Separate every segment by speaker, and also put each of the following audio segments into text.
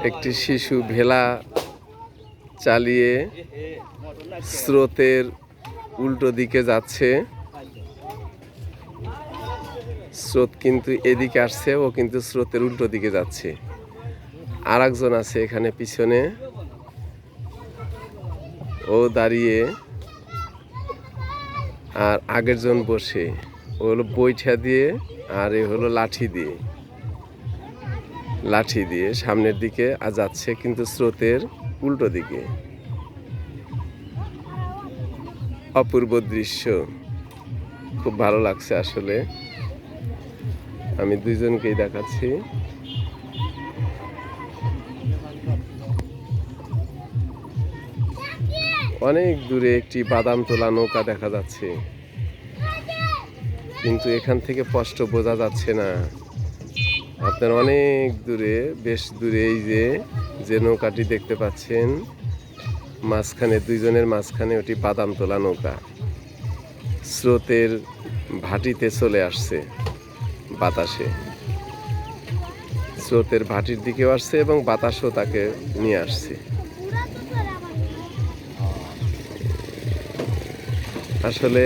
Speaker 1: একটি শিশু ভেলা চালিয়ে স্রোতের উল্টো দিকে যাচ্ছে। স্রোত কিন্তু এদিকে আসছে, ও কিন্তু স্রোতের উল্টো দিকে যাচ্ছে। আর একজন আছে এখানে পিছনে, ও দাঁড়িয়ে, আর আগের জন বসে। ও হলো বৈঠা দিয়ে, আর এ হলো লাঠি দিয়ে সামনের দিকে যাচ্ছে, কিন্তু স্রোতের উল্টো দিকে। অপূর্ব দৃশ্য, খুব ভালো লাগছে আসলে। আমি দুইজনকেই দেখাচ্ছি। অনেক দূরে একটি বাদাম তোলা নৌকা দেখা যাচ্ছে, কিন্তু এখান থেকে স্পষ্ট বোঝা যাচ্ছে না। আপনার অনেক দূরে, বেশ দূরে এই যে নৌকাটি দেখতে পাচ্ছেন, মাঝখানে দুইজনের মাঝখানে ওটি বাদাম তোলা নৌকা স্রোতের ভাটিতে চলে আসছে। বাতাসে স্রোতের ভাটির দিকেও আসছে এবং বাতাসও তাকে নিয়ে আসছে। আসলে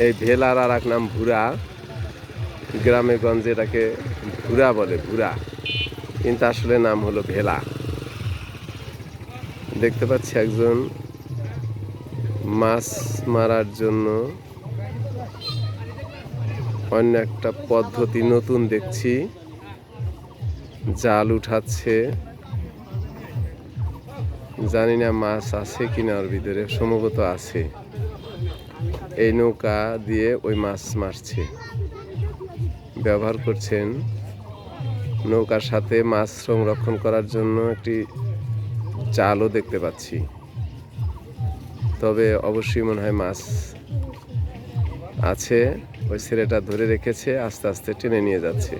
Speaker 1: এই ভেলার আর এক নাম ভুরা। গ্রামে গঞ্জে এটাকে ভুরা বলে, ভুরা, কিন্তু আসলে নাম হলো ভেলা। দেখতে পাচ্ছি একজন মাছ মারার জন্য অন্য একটা পদ্ধতি নতুন দেখছি, জাল উঠাচ্ছে। জানি না মাছ আছে কিনা ওর ভিতরে, সম্ভবত আছে। এই নৌকা দিয়ে ওই মাছ মারছে, ব্যবহার করছেন। নৌকার সাথে মাছ সংরক্ষণ করার জন্য একটি জালও দেখতে পাচ্ছি, তবে অবশ্যই মনে হয় মাছ আছে। ওই ছেলেটা ধরে রেখেছে, আস্তে আস্তে টেনে নিয়ে যাচ্ছে।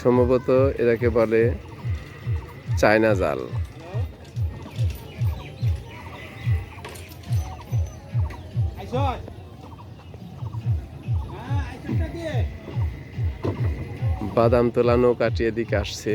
Speaker 1: সম্ভবত এটাকে বলে চায়না জাল। বাদাম তোলা নৌকাটি এদিকে আসছে।